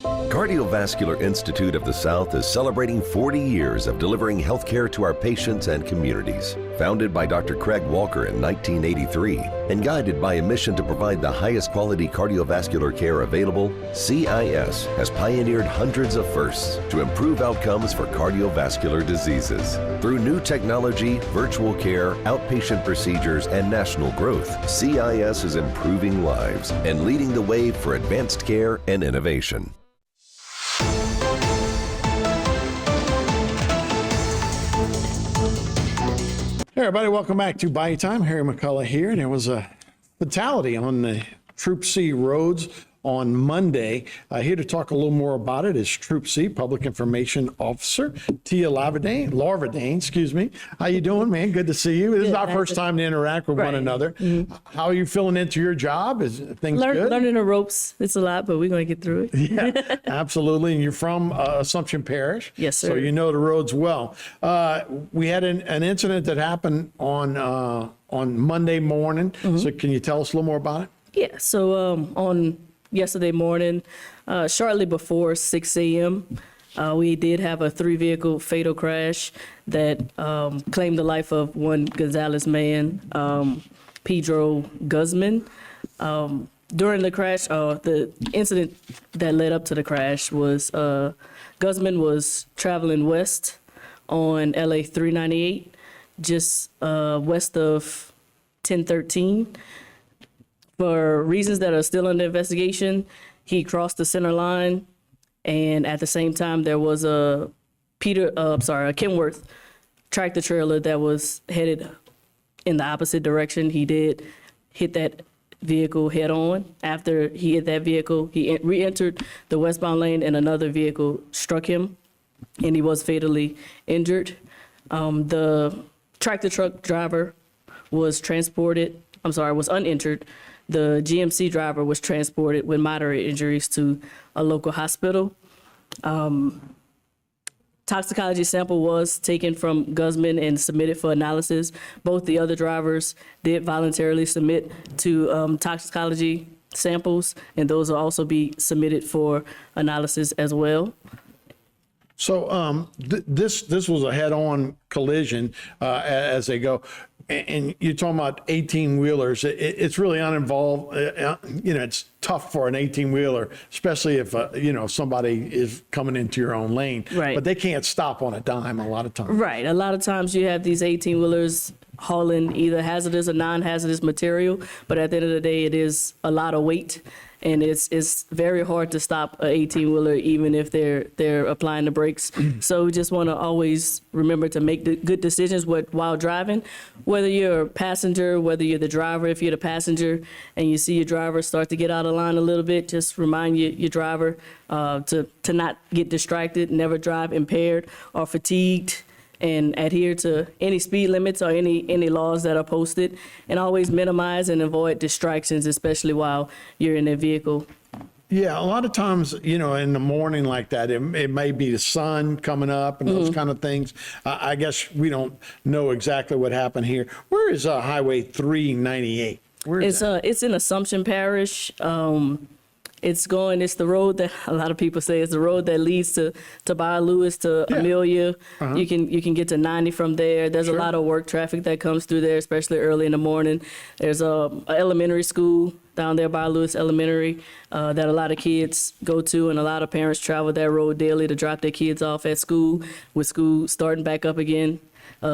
Cardiovascular Institute of the South is celebrating 40 years of delivering healthcare to our patients and communities. Founded by Dr. Craig Walker in 1983 and guided by a mission to provide the highest quality cardiovascular care available, CIS has pioneered hundreds of firsts to improve outcomes for cardiovascular diseases. Through new technology, virtual care, outpatient procedures, and national growth, CIS is improving lives and leading the way for advanced care and innovation. Hey everybody, welcome back to Bayou Time. Harry McCullough here. And there was a fatality on the Troop C roads on Monday. Here to talk a little more about it is Troop C Public Information Officer Tia Larvadane, excuse me. How you doing, man? Good to see you. This is our first time to interact with one another. Mm-hmm. How are you feeling into your job? Is things good? Learning the ropes. It's a lot, but we're going to get through it. Yeah, absolutely. And you're from Assumption Parish. Yes, sir. So you know the roads well. We had an incident that happened on Monday morning. Mm-hmm. So can you tell us a little more about it? Yeah. So on yesterday morning, shortly before 6 a.m., we did have a 3-vehicle fatal crash that claimed the life of one Gonzalez man, Pedro Guzman. During the crash, the incident that led up to the crash was Guzman was traveling west on LA 398, just west of 1013. For reasons that are still under investigation, he crossed the center line, and at the same time, there was a Kenworth tractor trailer that was headed in the opposite direction. He did hit that vehicle head on. After he hit that vehicle, he re-entered the westbound lane, and another vehicle struck him, and he was fatally injured. The tractor truck driver was uninjured. The GMC driver was transported with moderate injuries to a local hospital. Toxicology sample was taken from Guzman and submitted for analysis. Both the other drivers did voluntarily submit to toxicology samples, and those will also be submitted for analysis as well. So this was a head-on collision as they go. And you're talking about 18-wheelers. It's really uninvolved. It's tough for an 18-wheeler, especially if, somebody is coming into your own lane. Right. But they can't stop on a dime a lot of times. Right. A lot of times you have these 18-wheelers hauling either hazardous or non-hazardous material, but at the end of the day, it is a lot of weight. And it's very hard to stop an 18-wheeler, even if they're applying the brakes. So we just want to always remember to make the good decisions while driving, whether you're a passenger, whether you're the driver. If you're the passenger and you see your driver start to get out of line a little bit, just remind your driver to not get distracted, never drive impaired or fatigued, and adhere to any speed limits or any laws that are posted, and always minimize and avoid distractions, especially while you're in a vehicle. Yeah, a lot of times, in the morning like that, it may be the sun coming up and those kind of things. I guess we don't know exactly what happened here. Where is Highway 398? Where is that? It's in Assumption Parish. It's the road that a lot of people say is the road that leads to Bayou to Amelia. Uh-huh. You can get to 90 from there. There's a lot of work traffic that comes through there, especially early in the morning. There's a elementary school down there, Bayou Elementary, that a lot of kids go to, and a lot of parents travel that road daily to drop their kids off at school. With school starting back up again,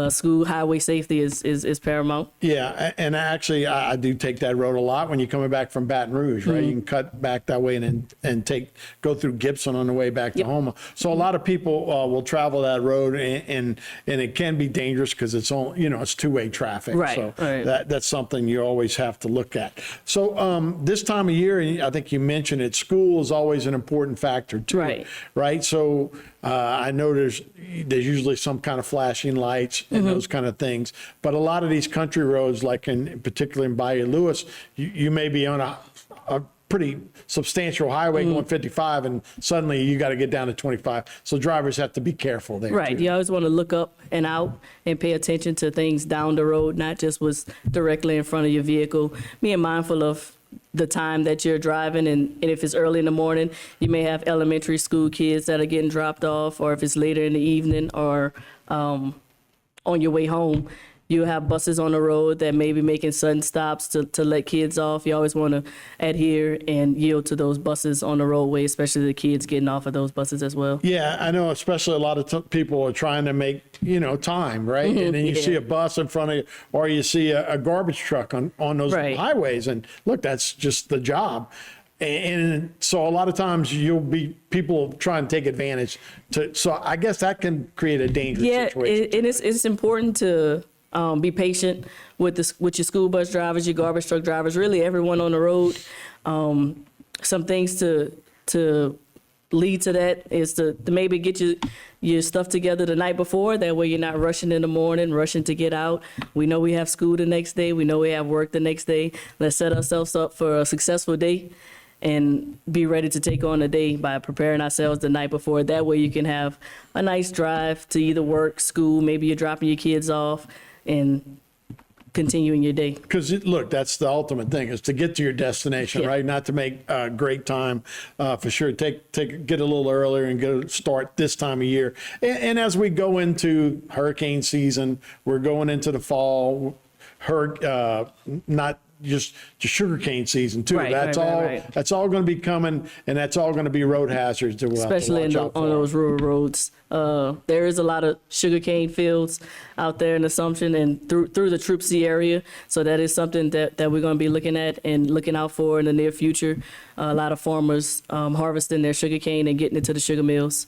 school highway safety is paramount. Yeah, and actually, I do take that road a lot when you're coming back from Baton Rouge, right? You can cut back that way and go through Gibson on the way back to Houma. So a lot of people will travel that road, and it can be dangerous because it's it's two-way traffic. Right. So that's something you always have to look at. So this time of year, I think you mentioned it, school is always an important factor too. Right. So I know there's usually some kind of flashing lights and those kind of things, but a lot of these country roads, like particularly in Bayou Lewis, you may be on a pretty substantial highway going 55, and suddenly you got to get down to 25. So drivers have to be careful there. Right. Too. You always want to look up and out and pay attention to things down the road, not just what's directly in front of your vehicle. Being mindful of the time that you're driving, and if it's early in the morning, you may have elementary school kids that are getting dropped off, or if it's later in the evening or on your way home, you have buses on the road that may be making sudden stops to let kids off. You always want to adhere and yield to those buses on the roadway, especially the kids getting off of those buses as well. Yeah, I know, especially a lot of people are trying to make, time, right? And then you see a bus in front of you, or you see a garbage truck on those highways. And look, that's just the job. And so a lot of times people try and take advantage so I guess that can create a dangerous situation. Yeah, and it's important to be patient with your school bus drivers, your garbage truck drivers, really everyone on the road. Some things to lead to that is to maybe get your stuff together the night before. That way you're not rushing in the morning, rushing to get out. We know we have school the next day. We know we have work the next day. Let's set ourselves up for a successful day and be ready to take on the day by preparing ourselves the night before. That way you can have a nice drive to either work, school, maybe you're dropping your kids off, and continuing your day. Because look, that's the ultimate thing, is to get to your destination, right? Not to make great time, for sure. Get a little earlier and start this time of year. And as we go into hurricane season, we're going into the fall, not just sugarcane season too. That's all going to be coming, and that's all going to be road hazards that we'll especially have to watch out on for. those rural roads. There is a lot of sugarcane fields out there in Assumption and through the Troopsy area. So that is something that we're going to be looking at and looking out for in the near future. A lot of farmers harvesting their sugarcane and getting it to the sugar mills.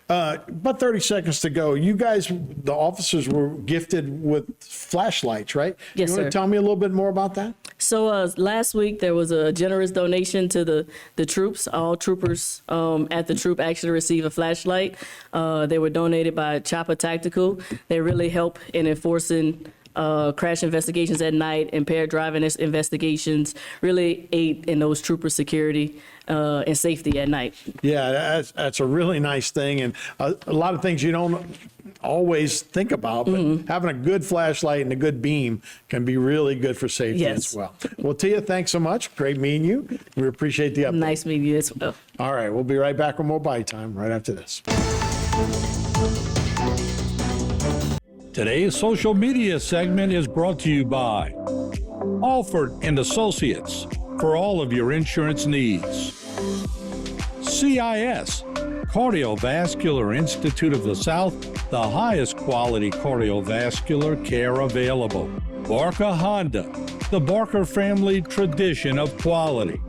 About 30 seconds to go. You guys, the officers, were gifted with flashlights, right? Yes, you want sir. to tell me a little bit more about that? So last week there was a generous donation to the troops. All troopers at the troop actually receive a flashlight. They were donated by Chopper Tactical. They really help in enforcing crash investigations at night, impaired driving investigations, really aid in those trooper security and safety at night. Yeah, that's a really nice thing, and a lot of things you don't always think about, but having a good flashlight and a good beam can be really good for safety as well. Well, Tia, thanks so much. Great meeting you. We appreciate the update. Nice meeting you as well. All right, we'll be right back with more Bayou Time right after this. Today's social media segment is brought to you by Alford and Associates for all of your insurance needs. CIS, Cardiovascular Institute of the South, the highest quality cardiovascular care available. Barker Honda, the Barker family tradition of quality.